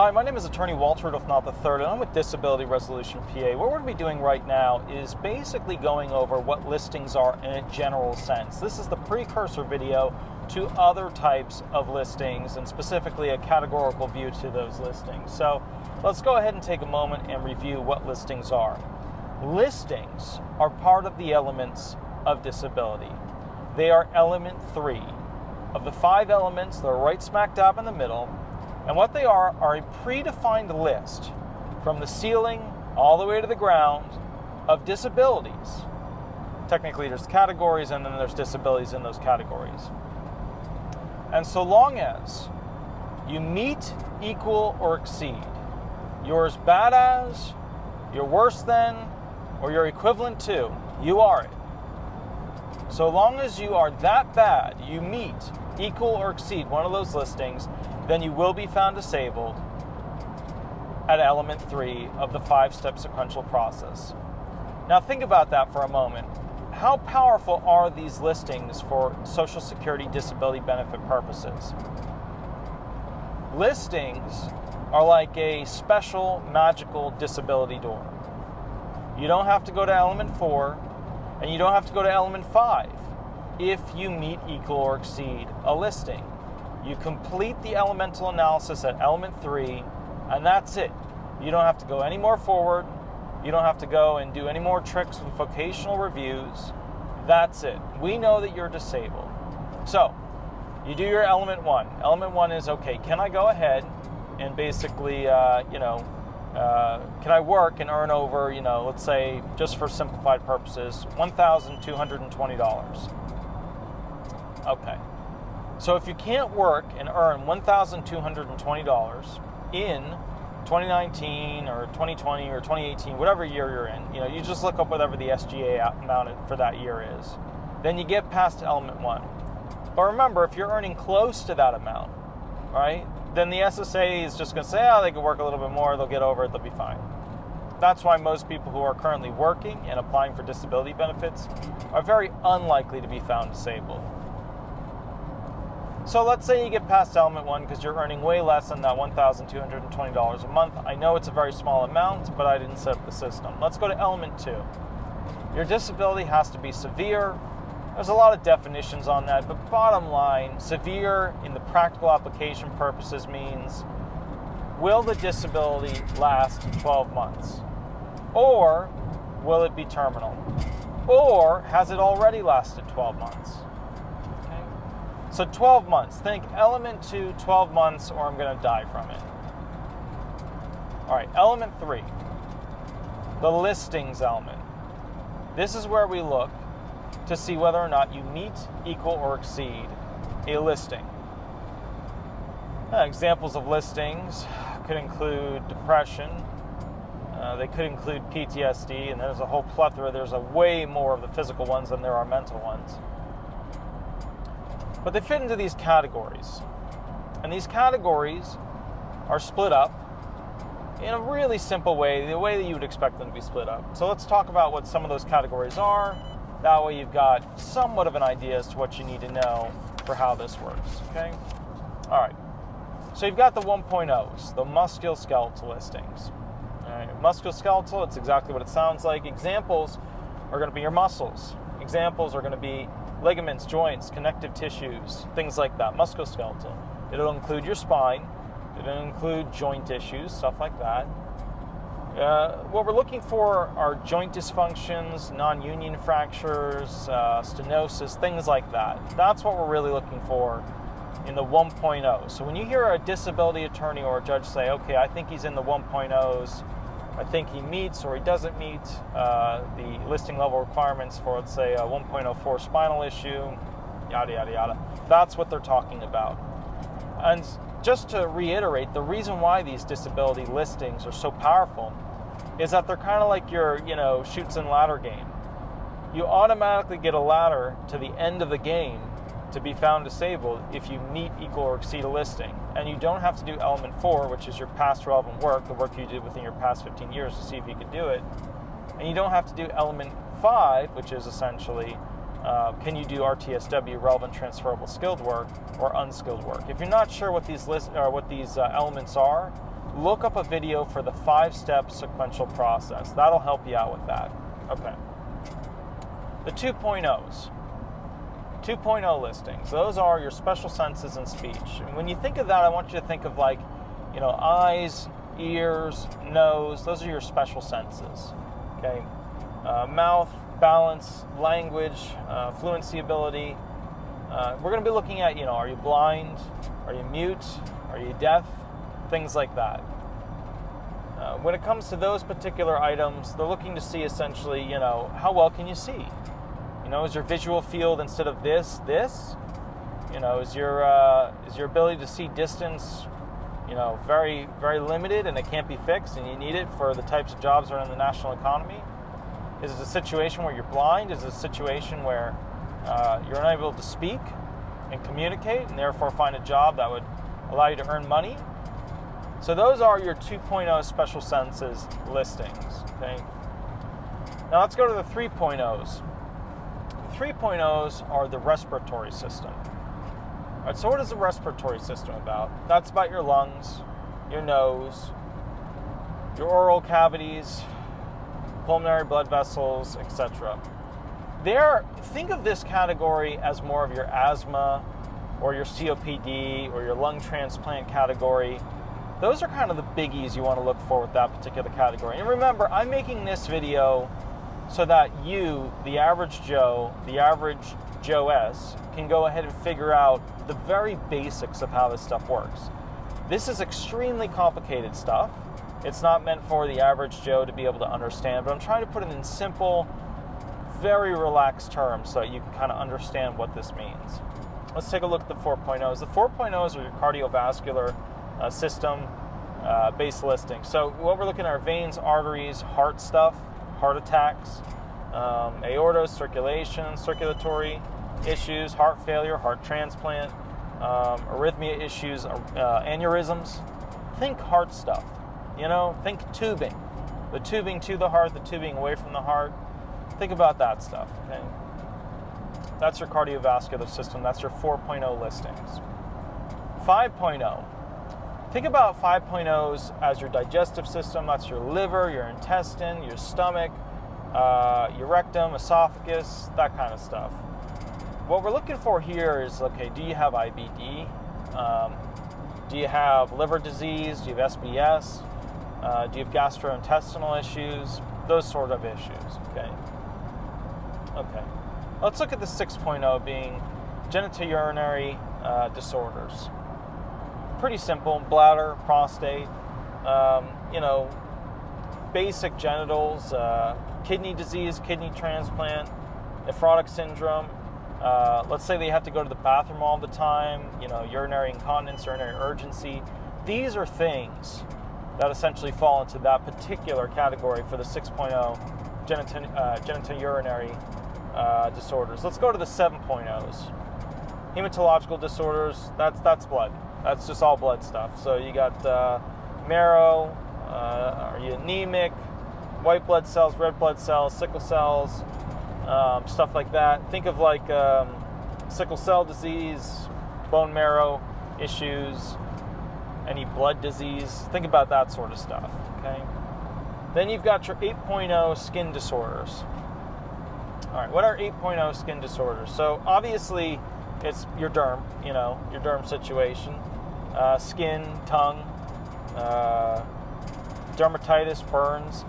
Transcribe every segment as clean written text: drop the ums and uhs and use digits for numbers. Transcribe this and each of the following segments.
Hi, my name is attorney Walter Rudolph Hnot III, and I'm with Disability Resolution PA. What we're going to be doing right now is basically going over what listings are in a general sense. This is the precursor video to other types of listings, and specifically a categorical view to those listings. So let's go ahead and take a moment and review what listings are. Listings are part of the elements of disability. They are element 3 of the 5 elements. They're right smack dab in the middle. And what they are a predefined list from the ceiling all the way to the ground of disabilities. Technically, there's categories, and then there's disabilities in those categories. And so long as you meet, equal, or exceed, you're as bad as, you're worse than, or you're equivalent to, you are it. So long as you are that bad, you meet, equal, or exceed one of those listings, then you will be found disabled at element 3 of the 5-step sequential process. Now think about that for a moment. How powerful are these listings for Social Security disability benefit purposes? Listings are like a special magical disability door. You don't have to go to element 4, and you don't have to go to element 5 if you meet, equal, or exceed a listing. You complete the elemental analysis at element 3, and that's it. You don't have to go any more forward. You don't have to go and do any more tricks with vocational reviews. That's it. We know that you're disabled. So, you do your element 1. Element 1 is, okay, can I go ahead and basically, can I work and earn over, let's say, just for simplified purposes, $1,220. Okay. So if you can't work and earn $1,220 in 2019 or 2020 or 2018, whatever year you're in, you just look up whatever the SGA amount for that year is. Then you get past element 1. But remember, if you're earning close to that amount, right, then the SSA is just going to say, they can work a little bit more, they'll get over it, they'll be fine. That's why most people who are currently working and applying for disability benefits are very unlikely to be found disabled. So let's say you get past element 1 because you're earning way less than that $1,220 a month. I know it's a very small amount, but I didn't set up the system. Let's go to element 2. Your disability has to be severe. There's a lot of definitions on that, but bottom line, severe in the practical application purposes means, will the disability last 12 months? Or will it be terminal? Or has it already lasted 12 months? So 12 months. Think element 2, 12 months, or I'm going to die from it. All right, element 3, the listings element. This is where we look to see whether or not you meet, equal, or exceed a listing. Examples of listings could include depression. They could include PTSD, and there's a whole plethora. There's a way more of the physical ones than there are mental ones. But they fit into these categories. And these categories are split up in a really simple way, the way that you would expect them to be split up. So let's talk about what some of those categories are. That way you've got somewhat of an idea as to what you need to know for how this works, okay? All right. So you've got the 1.0s, the musculoskeletal listings. All right. Musculoskeletal, it's exactly what it sounds like. Examples are going to be your muscles. Examples are going to be ligaments, joints, connective tissues, things like that, musculoskeletal. It'll include your spine. It'll include joint issues, stuff like that. What we're looking for are joint dysfunctions, non-union fractures, stenosis, things like that. That's what we're really looking for in the 1.0. So when you hear a disability attorney or a judge say, okay, I think he's in the 1.0s, I think he meets or he doesn't meet the listing level requirements for, let's say, a 1.04 spinal issue, yada, yada, yada. That's what they're talking about. And just to reiterate, the reason why these disability listings are so powerful is that they're kind of like your, chutes and ladder game. You automatically get a ladder to the end of the game to be found disabled if you meet, equal, or exceed a listing. And you don't have to do element 4, which is your past relevant work, the work you did within your past 15 years to see if you could do it. And you don't have to do element 5, which is essentially can you do RTSW, relevant transferable skilled work, or unskilled work. If you're not sure what these elements are, look up a video for the 5-step sequential process. That'll help you out with that. Okay. The 2.0s. 2.0 listings. Those are your special senses in speech. And when you think of that, I want you to think of like, eyes, ears, nose. Those are your special senses. Okay. Mouth, balance, language, fluency ability. We're going to be looking at, are you blind? Are you mute? Are you deaf? Things like that. When it comes to those particular items, they're looking to see essentially, how well can you see? Is your visual field instead of this? Is your ability to see distance, very, very limited and it can't be fixed and you need it for the types of jobs that are in the national economy? Is it a situation where you're blind? Is it a situation where you're unable to speak and communicate and therefore find a job that would allow you to earn money? So those are your 2.0 special senses listings. Okay. Now let's go to the 3.0s. The 3.0s are the respiratory system. All right, so what is the respiratory system about? That's about your lungs, your nose, your oral cavities, pulmonary blood vessels, etc. Think of this category as more of your asthma or your COPD or your lung transplant category. Those are kind of the biggies you want to look for with that particular category. And remember, I'm making this video so that you, the average Joe, the average Joe S, can go ahead and figure out the very basics of how this stuff works. This is extremely complicated stuff. It's not meant for the average Joe to be able to understand, but I'm trying to put it in simple, very relaxed terms so that you can kind of understand what this means. Let's take a look at the 4.0s. The 4.0s are your cardiovascular system based listing. So what we're looking at are veins, arteries, heart stuff, heart attacks, aorta, circulation, circulatory issues, heart failure, heart transplant, arrhythmia issues, aneurysms. Think heart stuff. Think tubing. The tubing to the heart, the tubing away from the heart. Think about that stuff. Okay? That's your cardiovascular system. That's your 4.0 listings. 5.0. Think about 5.0s as your digestive system. That's your liver, your intestine, your stomach, your rectum, esophagus, that kind of stuff. What we're looking for here is, okay, do you have IBD? Do you have liver disease? Do you have SBS? Do you have gastrointestinal issues? Those sort of issues, okay? Okay. Let's look at the 6.0 being genitourinary disorders. Pretty simple: bladder, prostate, basic genitals, kidney disease, kidney transplant, nephrotic syndrome. Let's say they have to go to the bathroom all the time, urinary incontinence, urinary urgency. These are things that essentially fall into that particular category for the 6.0 genitourinary disorders. Let's go to the 7.0s. Hematological disorders, that's blood. That's just all blood stuff. So you got marrow, are you anemic, white blood cells, red blood cells, sickle cells, stuff like that. Think of like sickle cell disease, bone marrow issues, any blood disease. Think about that sort of stuff, okay? Then you've got your 8.0 skin disorders. All right, what are 8.0 skin disorders? So obviously it's your derm, your derm situation. Skin, tongue, dermatitis, burns.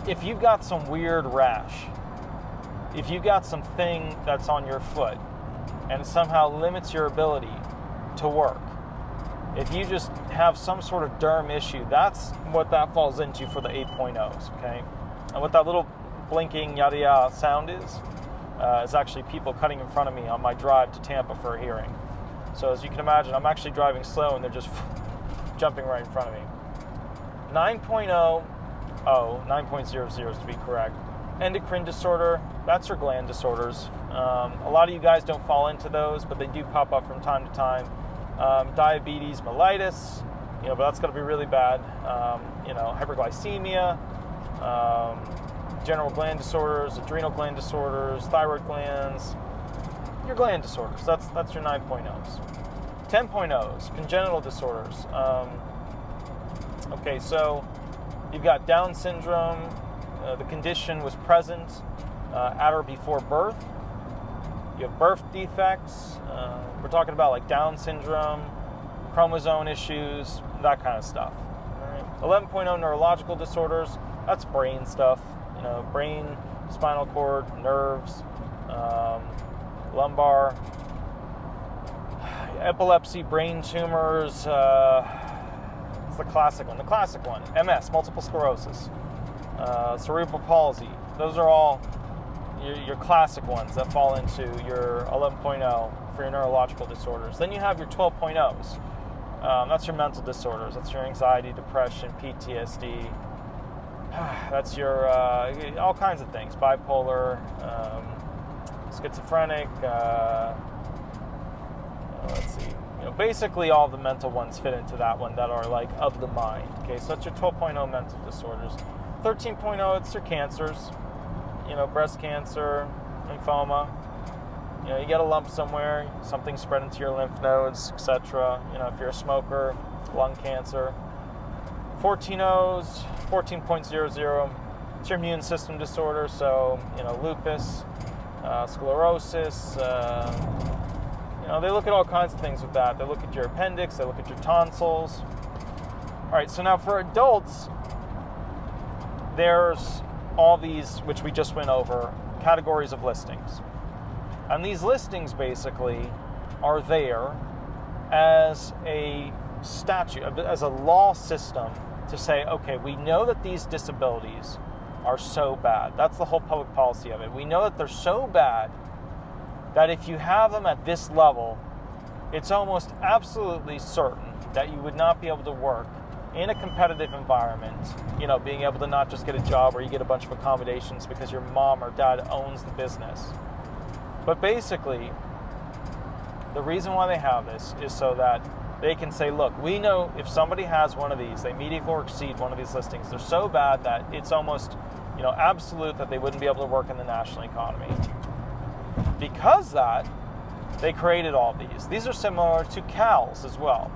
If you've got some weird rash, if you've got something that's on your foot and it somehow limits your ability to work, if you just have some sort of derm issue, that's what that falls into for the 8.0s, okay? And what that little blinking yada yada sound is actually people cutting in front of me on my drive to Tampa for a hearing. So as you can imagine, I'm actually driving slow and they're just jumping right in front of me. 9.0 to be correct. Endocrine disorder, that's your gland disorders. A lot of you guys don't fall into those, but they do pop up from time to time. Diabetes, mellitus, but that's going to be really bad. Hyperglycemia, general gland disorders, adrenal gland disorders, thyroid glands, your gland disorders. That's your 9.0s. 10.0s, congenital disorders. Okay, so you've got Down syndrome. The condition was present at or before birth. You have birth defects. We're talking about like Down syndrome, chromosome issues, that kind of stuff. All right. 11.0 neurological disorders. That's brain stuff. Brain, spinal cord, nerves, lumbar, epilepsy, brain tumors. It's the classic one. MS, multiple sclerosis, cerebral palsy. Those are all your classic ones that fall into your 11.0 for your neurological disorders. Then you have your 12.0s. That's your mental disorders. That's your anxiety, depression, PTSD. That's your all kinds of things. Bipolar, schizophrenic. Let's see. Basically all the mental ones fit into that one that are like of the mind. Okay, so that's your 12.0 mental disorders. 13.0, it's your cancers. Breast cancer, lymphoma. You get a lump somewhere, something spread into your lymph nodes, etc. If you're a smoker, lung cancer. 14.0s, 14.00, it's your immune system disorder. So, lupus, sclerosis. They look at all kinds of things with that. They look at your appendix, they look at your tonsils. All right, so now for adults, there's all these, which we just went over, categories of listings. And these listings basically are there as a statute, as a law system to say, okay, we know that these disabilities are so bad. That's the whole public policy of it. We know that they're so bad that if you have them at this level, it's almost absolutely certain that you would not be able to work in a competitive environment, being able to not just get a job where you get a bunch of accommodations because your mom or dad owns the business. But basically, the reason why they have this is so that they can say, look, we know if somebody has one of these, they meet, equal, or exceed one of these listings, they're so bad that it's almost, absolute that they wouldn't be able to work in the national economy. Because that, they created all these. These are similar to CALs as well.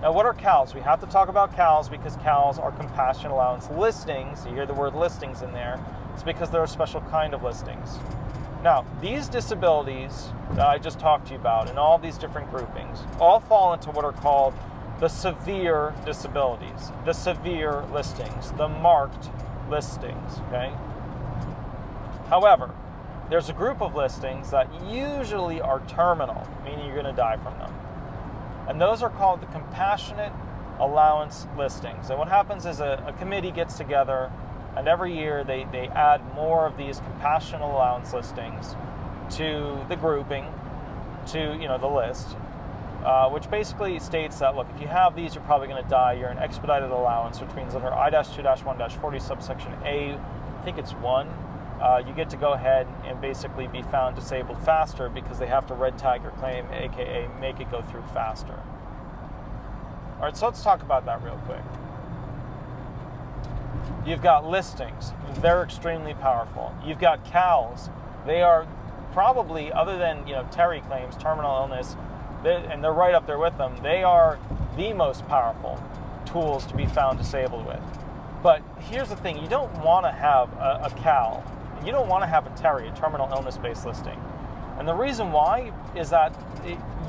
Now, what are CALs? We have to talk about CALs because CALs are compassion allowance listings. You hear the word listings in there. It's because they're a special kind of listings. Now, these disabilities that I just talked to you about in all these different groupings all fall into what are called the severe disabilities, the severe listings, the marked listings, okay? However, there's a group of listings that usually are terminal, meaning you're going to die from them. And those are called the compassionate allowance listings. And what happens is a committee gets together, and every year they add more of these compassionate allowance listings to the grouping, to the list, which basically states that, look, if you have these, you're probably going to die. You're an expedited allowance, which means under I-2-1-40 subsection A, I think it's 1, you get to go ahead and basically be found disabled faster because they have to red tag your claim, aka make it go through faster. All right, so let's talk about that real quick. You've got listings. They're extremely powerful. You've got CALs. They are probably, other than Terry claims, terminal illness, and they're right up there with them, they are the most powerful tools to be found disabled with. But here's the thing, you don't want to have a CAL. You don't want to have a Terry, a terminal illness-based listing. And the reason why is that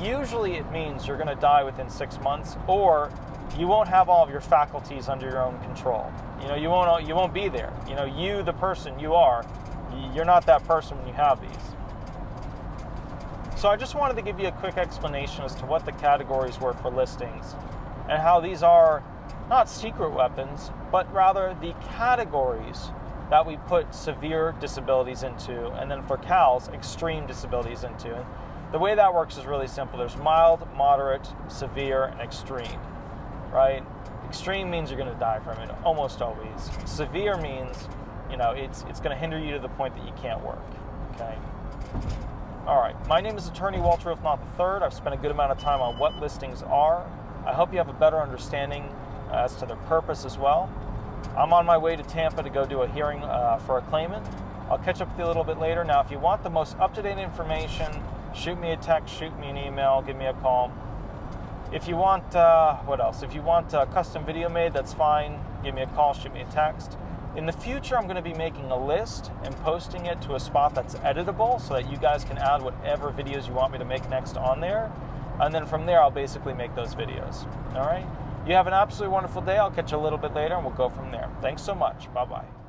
usually it means you're going to die within 6 months, or you won't have all of your faculties under your own control. You won't be there. You, the person you are, you're not that person when you have these. So I just wanted to give you a quick explanation as to what the categories were for listings and how these are not secret weapons, but rather the categories that we put severe disabilities into, and then for CALs, extreme disabilities into. And the way that works is really simple. There's mild, moderate, severe, and extreme, right? Extreme means you're going to die from it, almost always. Severe means, it's going to hinder you to the point that you can't work, okay? All right, my name is attorney Walter Rudolph Hnot III. I've spent a good amount of time on what listings are. I hope you have a better understanding as to their purpose as well. I'm on my way to Tampa to go do a hearing for a claimant. I'll catch up with you a little bit later. Now, if you want the most up-to-date information, shoot me a text, shoot me an email, give me a call. If you want, what else? If you want a custom video made, that's fine. Give me a call, shoot me a text. In the future, I'm going to be making a list and posting it to a spot that's editable so that you guys can add whatever videos you want me to make next on there. And then from there, I'll basically make those videos. All right? You have an absolutely wonderful day. I'll catch you a little bit later, and we'll go from there. Thanks so much. Bye-bye.